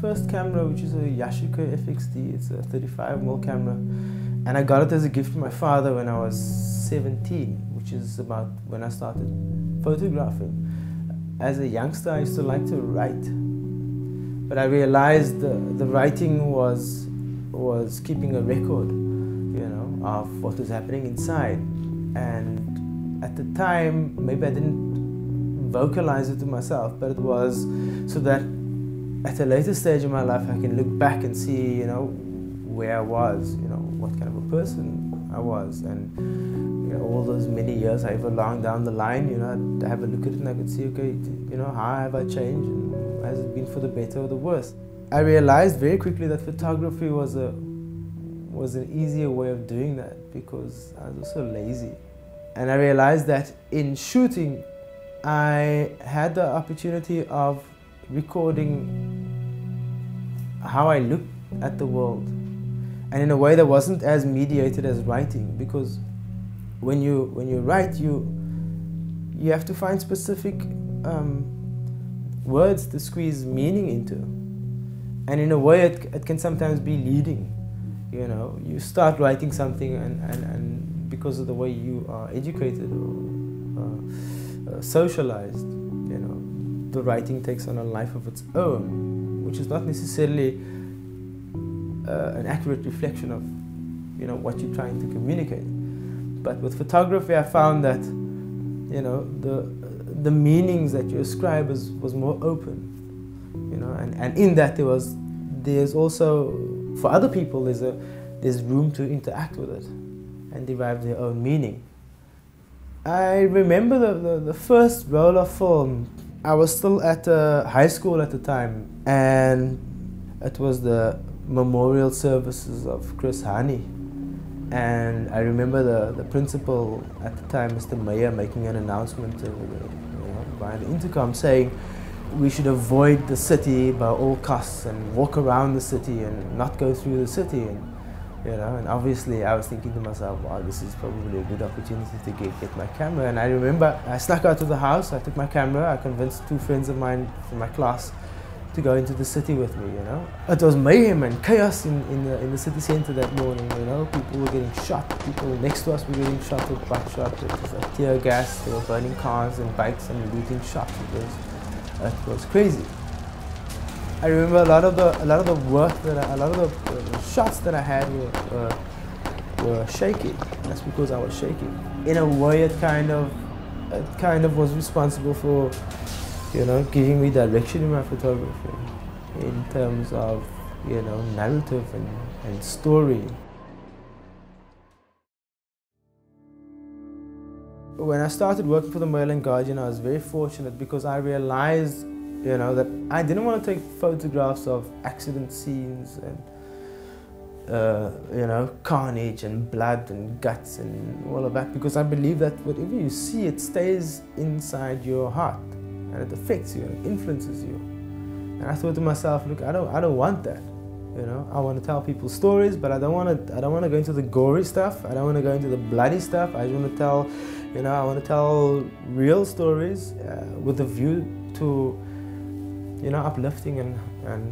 first camera, which is a Yasser FXD. It's a 35mm camera. And I got it as a gift from my father when I was 17, which is about when I started photographing. As a youngster, I used to like to write. But I realized the writing was keeping a record, you know, of what was happening inside. And at the time, maybe I didn't vocalize it to myself, but it was so that at a later stage in my life, I can look back and see, you know, where I was, you know, what kind of a person I was. And, you know, all those many years, however long down the line, you know, I'd have a look at it and I could see, okay, you know, how have I changed? And has it been for the better or the worse? I realized very quickly that photography was an easier way of doing that because I was also lazy. And I realized that in shooting, I had the opportunity of recording how I looked at the world, and in a way that wasn't as mediated as writing, because when you write, you have to find specific words to squeeze meaning into, and in a way it can sometimes be leading. You know, you start writing something and because of the way you are educated or socialized, you know, the writing takes on a life of its own, which is not necessarily an accurate reflection of, you know, what you're trying to communicate. But with photography, I found that, you know, the meanings that you ascribe was more open, you know, and in that there's also, for other people, there's room to interact with it and derive their own meaning. I remember the first roll of film. I was still at high school at the time, and it was the memorial services of Chris Hani. And I remember the principal at the time, Mr. Mayor, making an announcement via the intercom saying we should avoid the city by all costs and walk around the city and not go through the city. And, you know, and obviously I was thinking to myself, wow, this is probably a good opportunity to get my camera. And I remember I snuck out of the house, I took my camera, I convinced two friends of mine from my class to go into the city with me, you know. It was mayhem and chaos in the city center that morning, you know. People were getting shot, people next to us were getting shot with buckshot, it was like tear gas, they were burning cars and bikes and looting shops. It was crazy. I remember a lot of the work that a lot of the shots that I had were shaky. That's because I was shaking. In a way, it kind of was responsible for, you know, giving me direction in my photography in terms of, you know, narrative and story. When I started working for the Mail and Guardian, I was very fortunate because I realized, you know, that I didn't want to take photographs of accident scenes and, you know, carnage and blood and guts and all of that, because I believe that whatever you see, it stays inside your heart and it affects you and it influences you. And I thought to myself, look, I don't want that. You know, I want to tell people stories, but I don't want to go into the gory stuff. I don't want to go into the bloody stuff. I just want to tell, you know, I want to tell real stories with a view to, you know, uplifting and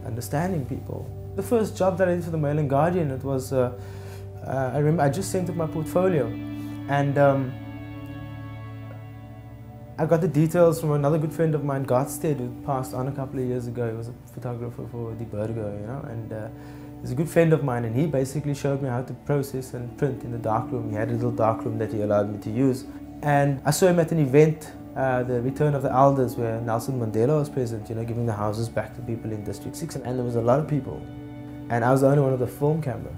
understanding people. The first job that I did for the Mail and Guardian, it was, I remember I just sent up my portfolio, and I got the details from another good friend of mine, Godstead, who passed on a couple of years ago. He was a photographer for Die Burger, you know, and he's a good friend of mine, and he basically showed me how to process and print in the darkroom. He had a little darkroom that he allowed me to use. And I saw him at an event, the Return of the Elders, where Nelson Mandela was present, you know, giving the houses back to people in District 6, and there was a lot of people. And I was the only one with a film camera.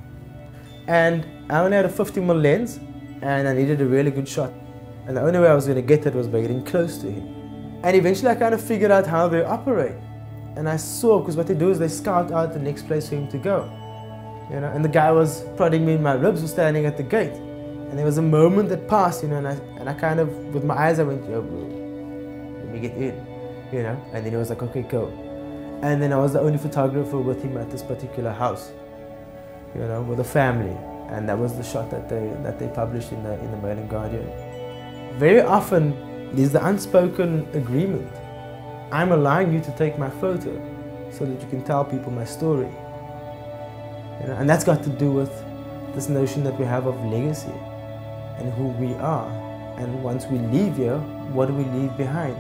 And I only had a 50mm lens, and I needed a really good shot. And the only way I was going to get it was by getting close to him. And eventually I kind of figured out how they operate. And I saw, because what they do is they scout out the next place for him to go. You know, and the guy was prodding me in my ribs, was standing at the gate. And there was a moment that passed, you know, and I kind of, with my eyes, I went, yo, bro, let me get in, you know. And then he was like, okay, go. And then I was the only photographer with him at this particular house, you know, with a family. And that was the shot that they published in the Mail and Guardian. Very often, there's the unspoken agreement. I'm allowing you to take my photo, so that you can tell people my story. You know, and that's got to do with this notion that we have of legacy and who we are. And once we leave here, what do we leave behind?